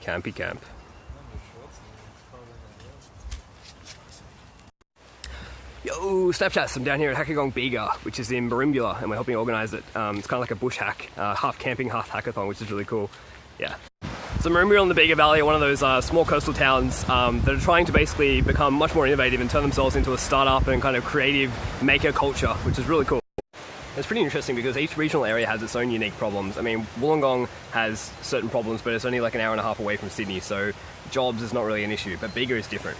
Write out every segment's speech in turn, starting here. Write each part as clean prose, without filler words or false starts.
Campy camp. Yo, Snapchats, I'm down here at Hackathon Bega, which is in Merimbula, and we're helping organise it. It's kind of like a bush hack, half camping, half hackathon, which is really cool. Yeah. So Merimbula and the Bega Valley are one of those small coastal towns that are trying to basically become much more innovative and turn themselves into a startup and kind of creative maker culture, which is really cool. It's pretty interesting because each regional area has its own unique problems. I mean, Wollongong has certain problems, but it's only like an hour and a half away from Sydney, so jobs is not really an issue, but Bega is different.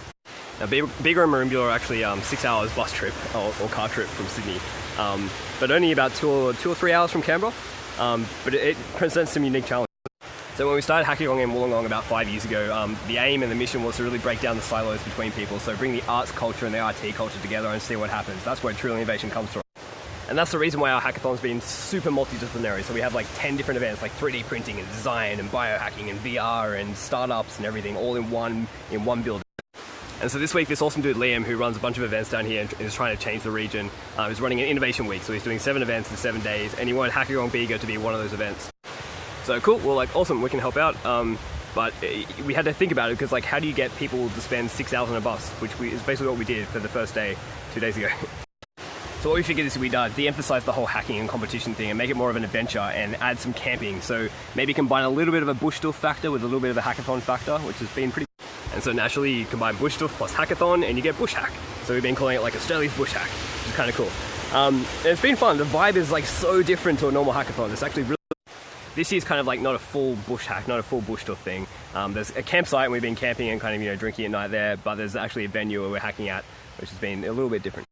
Now, Bega and Merimbula are actually 6 hours bus trip or car trip from Sydney, but only about 2 or 3 hours from Canberra, but it presents some unique challenges. So when we started Hackathon in Wollongong about 5 years ago, the aim and the mission was to really break down the silos between people, so bring the arts culture and the IT culture together and see what happens. That's where true innovation comes from. And that's the reason why our hackathon's been super multidisciplinary. So we have like 10 different events, like 3D printing and design and biohacking and VR and startups and everything, all in one building. And so this week, this awesome dude Liam, who runs a bunch of events down here and is trying to change the region, is running an innovation week. So he's doing 7 events in 7 days, and he wanted Hackathon Bega to be one of those events. So cool, well, like, awesome, we can help out. But we had to think about it because, like, how do you get people to spend 6 hours on a bus, which is basically what we did for the first day 2 days ago. So what we figured is we'd de-emphasize the whole hacking and competition thing and make it more of an adventure and add some camping. So maybe combine a little bit of a bush stuff factor with a little bit of a hackathon factor, which has been pretty. And so naturally you combine bush stuff plus hackathon and you get bush hack. So we've been calling it like Australia's bush hack, which is kind of cool. And it's been fun. The vibe is like so different to a normal hackathon. It's actually really. This year's kind of like not a full bush hack, not a full bush stuff thing. There's a campsite and we've been camping and kind of, you know, drinking at night there, but there's actually a venue where we're hacking at, which has been a little bit different.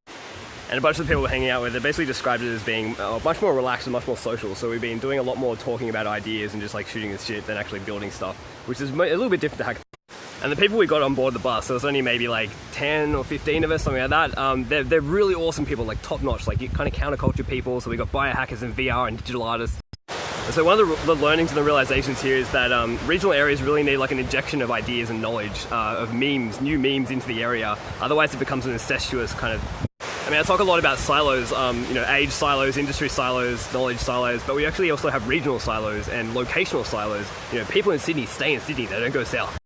And a bunch of the people we're hanging out with, they basically described it as being much more relaxed and much more social. So we've been doing a lot more talking about ideas and just like shooting this shit than actually building stuff, which is a little bit different to hackathon. And the people we got on board the bus, there was only maybe like 10 or 15 of us, something like that. They're really awesome people, like top notch, like kind of counterculture people. So we got biohackers and VR and digital artists. And so one of the learnings and the realizations here is that regional areas really need like an injection of ideas and knowledge, of memes, new memes into the area. Otherwise it becomes an incestuous kind of. I mean, I talk a lot about silos, you know, age silos, industry silos, knowledge silos, but we actually also have regional silos and locational silos. You know, people in Sydney stay in Sydney, they don't go south.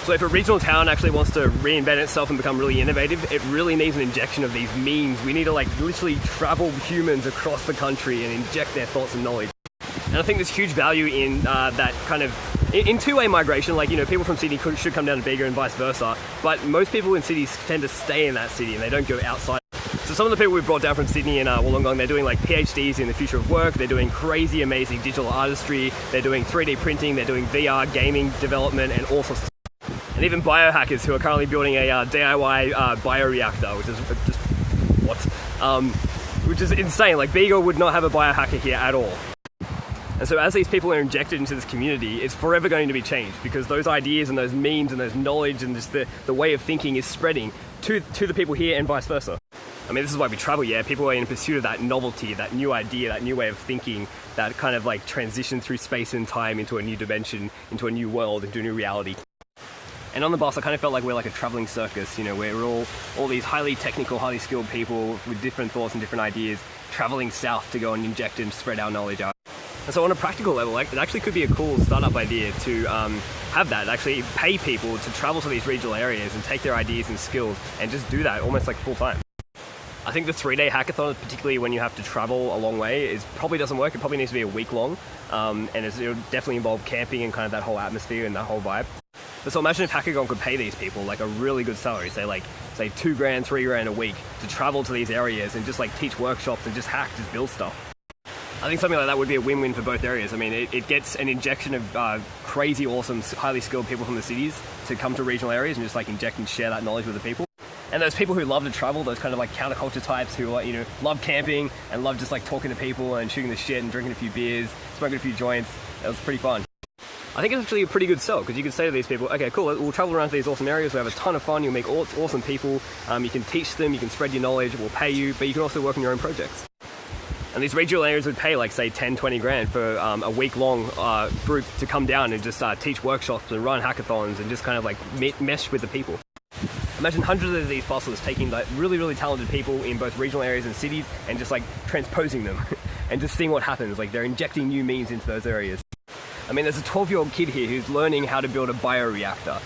So if a regional town actually wants to reinvent itself and become really innovative, it really needs an injection of these memes. We need to like literally travel humans across the country and inject their thoughts and knowledge. And I think there's huge value in that kind of, in two-way migration, like, you know, people from Sydney should come down to Bega and vice versa, but most people in cities tend to stay in that city and they don't go outside. So some of the people we've brought down from Sydney and Wollongong, they're doing like PhDs in the future of work, they're doing crazy, amazing digital artistry, they're doing 3D printing, they're doing VR gaming development and all sorts of stuff. And even biohackers who are currently building a DIY bioreactor, which is just, what? Which is insane, like Bega would not have a biohacker here at all. And so as these people are injected into this community, it's forever going to be changed because those ideas and those memes and those knowledge and just the way of thinking is spreading to the people here and vice versa. I mean, this is why we travel, yeah? People are in pursuit of that novelty, that new idea, that new way of thinking, that kind of like transition through space and time into a new dimension, into a new world, into a new reality. And on the bus, I kind of felt like we're like a traveling circus, you know, where we're all these highly technical, highly skilled people with different thoughts and different ideas traveling south to go and inject and spread our knowledge out. And so on a practical level, like, it actually could be a cool startup idea to have that, actually pay people to travel to these regional areas and take their ideas and skills and just do that almost like full time. I think the 3-day hackathon, particularly when you have to travel a long way, probably doesn't work. It probably needs to be a week long, and it'll definitely involve camping and kind of that whole atmosphere and that whole vibe. But so imagine if Hackathon could pay these people like a really good salary, say $2 grand, $3 grand a week to travel to these areas and just like teach workshops and just hack, just build stuff. I think something like that would be a win-win for both areas. I mean, it gets an injection of crazy, awesome, highly skilled people from the cities to come to regional areas and just like inject and share that knowledge with the people. And those people who love to travel, those kind of like counterculture types who are, you know, love camping and love just like talking to people and shooting the shit and drinking a few beers, smoking a few joints. It was pretty fun. I think it's actually a pretty good sell because you can say to these people, okay, cool, we'll travel around to these awesome areas, we'll have a ton of fun, you'll meet awesome people, you can teach them, you can spread your knowledge, we'll pay you, but you can also work on your own projects. And these regional areas would pay like, say, 10, 20 grand for a week-long group to come down and just teach workshops and run hackathons and just kind of like mesh with the people. Imagine hundreds of these buses taking like really, really talented people in both regional areas and cities and just like transposing them and just seeing what happens. Like they're injecting new memes into those areas. I mean, there's a 12-year-old kid here who's learning how to build a bioreactor.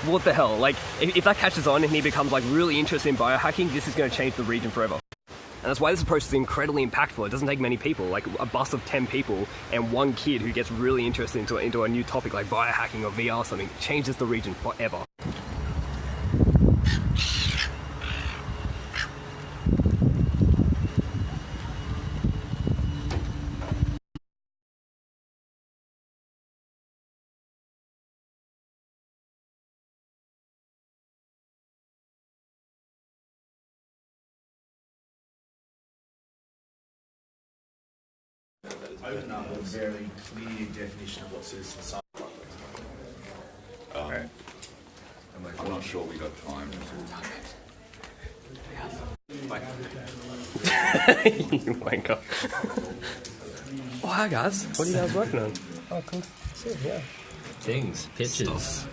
What the hell? Like, if that catches on and he becomes like really interested in biohacking, this is going to change the region forever. And that's why this approach is incredibly impactful. It doesn't take many people, like a bus of 10 people and one kid who gets really interested into a new topic like biohacking or VR or something. It changes the region forever. Open up a very clear definition of what citizen science I'm not sure we got time. You wanker. Oh, hi guys. What are you guys working on? Oh, cool. Yeah. Things, pitches.